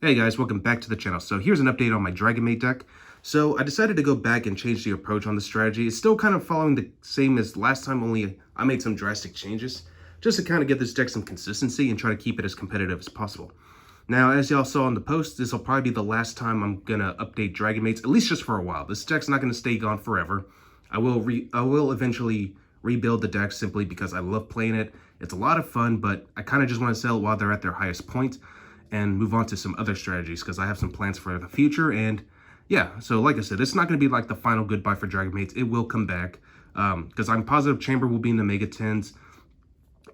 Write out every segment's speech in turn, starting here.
Hey guys, welcome back to the channel. So here's an update on my Dragonmaid deck. So I decided to go back and change the approach on the strategy. It's still kind of following the same as last time, only I made some drastic changes just to kind of give this deck some consistency and try to keep it as competitive as possible. Now, as y'all saw in the post, this will probably be the last time I'm gonna update Dragonmaids, at least just for a while. This deck's not gonna stay gone forever. I will eventually rebuild the deck simply because I love playing it. It's a lot of fun, but I kind of just want to sell it while they're at their highest point and move on to some other strategies because I have some plans for the future. And yeah, so like I said, it's not going to be like the final goodbye for Dragonmaids. It will come back because I'm positive Chamber will be in the Mega 10s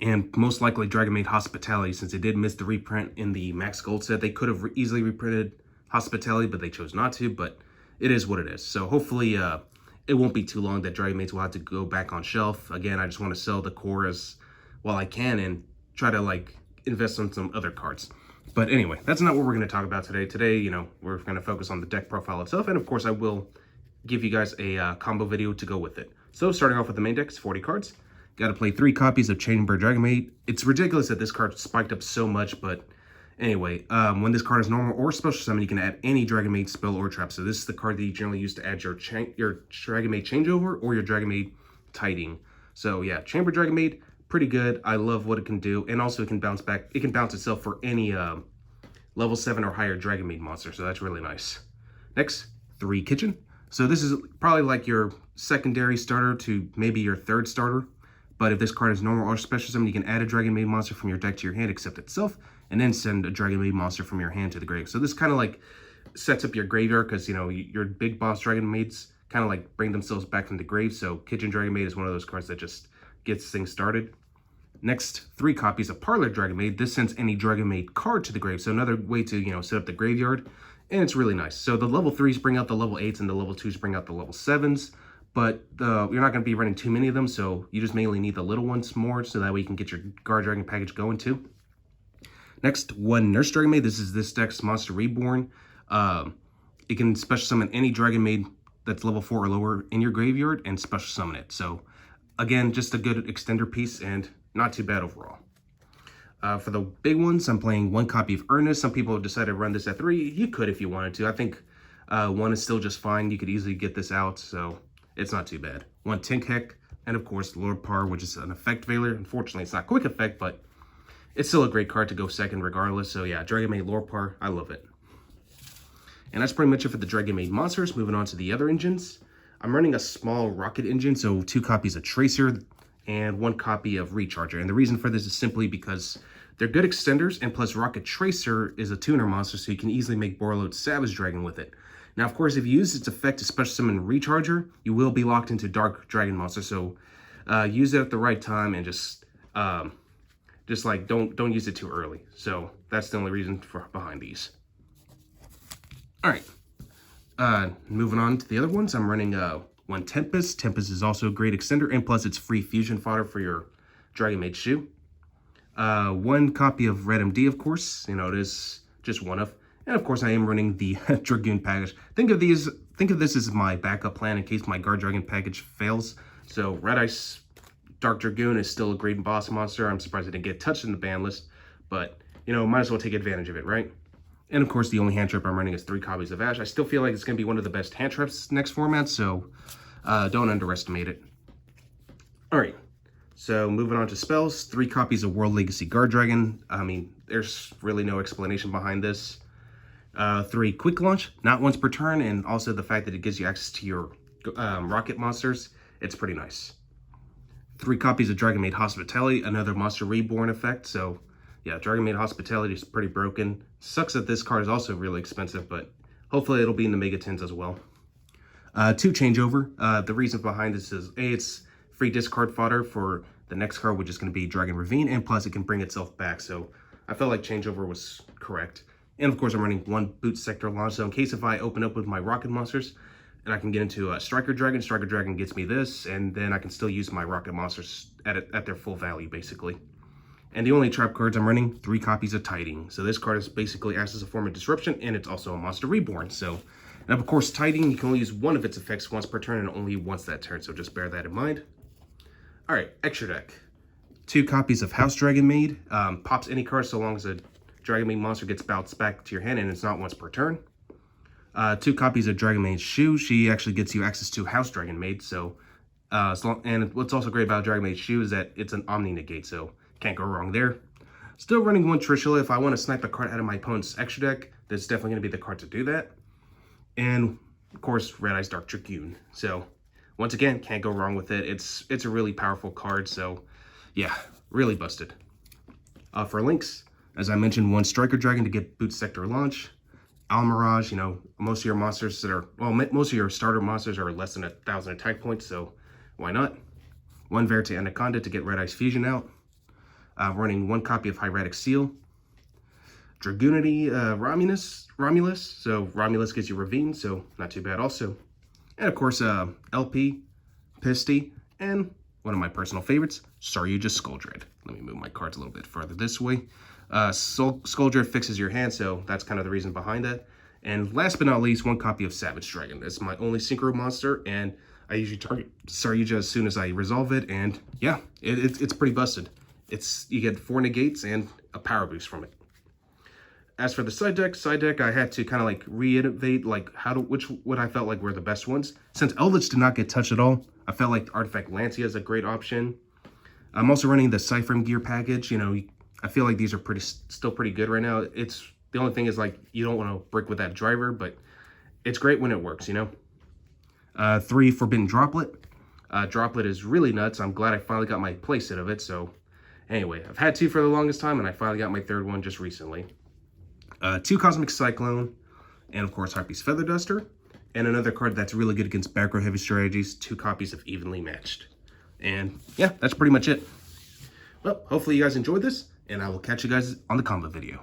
and most likely Dragonmaid Hospitality, since it did miss the reprint in the Max Gold set. They could have easily reprinted Hospitality, but they chose not to, but it is what it is. So hopefully it won't be too long that Dragonmaids will have to go back on shelf. Again, I just want to sell the core as while I can and try to like invest in some other cards. But anyway, that's not what we're going to talk about today. Today, you know, we're going to focus on the deck profile itself. And of course, I will give you guys a combo video to go with it. So starting off with the main deck, it's 40 cards. Got to play 3 copies of Chamber Dragonmaid. It's ridiculous that this card spiked up so much, but anyway, when this card is normal or special summon, you can add any Dragonmaid spell or trap. So this is the card that you generally use to add your Dragonmaid changeover or your Dragonmaid tiding. So yeah, Chamber Dragonmaid, pretty good. I love what it can do, and also it can bounce back. It can bounce itself for any level 7 or higher Dragonmaid monster, so that's really nice. Next, 3 Kitchen. So this is probably like your secondary starter to maybe your third starter. But if this card is normal or special summon, you can add a Dragonmaid monster from your deck to your hand except itself, and then send a Dragonmaid monster from your hand to the grave. So this kind of like sets up your graveyard because, you know, your big boss Dragonmaids kind of like bring themselves back from the grave. So Kitchen Dragonmaid is one of those cards that just gets things started. Next, 3 copies of Parlor Dragonmaid. This sends any Dragonmaid card to the grave. So another way to, you know, set up the graveyard. And it's really nice. So the level 3s bring out the level 8s and the level 2s bring out the level 7s. But you're not going to be running too many of them, so you just mainly need the little ones more, so that way you can get your Guard Dragon package going too. Next, 1 Nurse Dragonmaid. This is this deck's Monster Reborn. It can special summon any Dragonmaid that's level 4 or lower in your graveyard and special summon it. So again, just a good extender piece and not too bad overall. For the big ones, I'm playing 1 copy of Earnest. Some people have decided to run this at 3. You could if you wanted to. I think 1 is still just fine. You could easily get this out, so it's not too bad. 1 Tinkhek, and of course Lord Par, which is an effect veiler. Unfortunately, it's not quick effect, but it's still a great card to go second regardless. So yeah, Dragonmaid Lord Par, I love it. And that's pretty much it for the Dragonmaid monsters. Moving on to the other engines. I'm running a small rocket engine, so 2 copies of Tracer and 1 copy of Recharger. And the reason for this is simply because they're good extenders, and plus Rocket Tracer is a tuner monster, so you can easily make Borreload Savage Dragon with it. Now, of course, if you use its effect to special summon Recharger, you will be locked into Dark Dragon monster. So use it at the right time and just like don't use it too early. So that's the only reason behind these. All right, moving on to the other ones. I'm running 1 Tempest. Tempest is also a great extender, and plus it's free fusion fodder for your Dragonmaid shoe. 1 copy of Red MD, of course. You know, it is just one of. And of course, I am running the Dragoon package. Think of this as my backup plan in case my Guard Dragon package fails. So Red Ice Dark Dragoon is still a great boss monster. I'm surprised it didn't get touched in the ban list, but you know, might as well take advantage of it, right? And of course, the only hand trap I'm running is 3 copies of Ash. I still feel like it's going to be one of the best hand traps next format, so don't underestimate it. All right, so moving on to spells. 3 copies of World Legacy Guard Dragon. I mean, there's really no explanation behind this. 3 Quick Launch, not once per turn, and also the fact that it gives you access to your rocket monsters. It's pretty nice. 3 copies of Dragonmaid Hospitality, another Monster Reborn effect. So yeah, Dragonmaid Hospitality is pretty broken. Sucks that this card is also really expensive, but hopefully it'll be in the Mega 10s as well. 2 Changeover. The reason behind this is it's free discard fodder for the next card, which is going to be Dragon Ravine, and plus it can bring itself back. So I felt like Changeover was correct. And of course, I'm running 1 Boot Sector launch. So in case if I open up with my rocket monsters and I can get into Striker Dragon gets me this, and then I can still use my rocket monsters at their full value, basically. And the only trap cards I'm running, 3 copies of Tiding. So this card is basically acts as a form of disruption, and it's also a Monster Reborn. So, and of course, Tiding, you can only use 1 of its effects once per turn and only once that turn. So just bear that in mind. All right, extra deck. 2 copies of House Dragonmaid. Pops any card so long as a Dragonmaid monster gets bounced back to your hand, and it's not once per turn. 2 copies of Dragonmaid's Shoe. She actually gets you access to House Dragonmaid, so and what's also great about Dragonmaid's Shoe is that it's an Omni Negate, so can't go wrong there. Still running 1 Trishula. If I want to snipe a card out of my opponent's extra deck, that's definitely going to be the card to do that. And of course, Red Eyes Dark Dragoon. So once again, can't go wrong with it. It's a really powerful card, so yeah, really busted. For links, as I mentioned, 1 Striker Dragon to get Boot Sector launch. Almirage, you know, most of your monsters that are, well, most of your starter monsters are less than 1,000 attack points, so why not? 1 Verite Anaconda to get Red Eyes Fusion out. Running 1 copy of Hieratic Seal. Dragoonity Romulus, so Romulus gives you Ravine, so not too bad also. And of course, LP, Pisty, and one of my personal favorites, Saryuja Skuldred. Let me move my cards a little bit further this way. Skuldred fixes your hand, so that's kind of the reason behind that. And last but not least, 1 copy of Savage Dragon. It's my only synchro monster, and I usually target Saryuja as soon as I resolve it, and yeah, it's pretty busted. You get 4 negates and a power boost from it. As for the side deck, I had to kind of like re-innovate like what I felt like were the best ones. Since Eldritch did not get touched at all, I felt like Artifact Lancia is a great option. I'm also running the Cypherm gear package. You know, I feel like these are still pretty good right now. It's the only thing is like you don't want to brick with that driver, but it's great when it works, you know. 3 Forbidden Droplet. Droplet is really nuts. I'm glad I finally got my playset of it. So anyway, I've had 2 for the longest time, and I finally got my 3rd one just recently. 2 Cosmic Cyclone, and of course Harpy's Feather Duster, and another card that's really good against back row heavy strategies, 2 copies of Evenly Matched. And yeah, that's pretty much it. Well, hopefully you guys enjoyed this, and I will catch you guys on the combo video.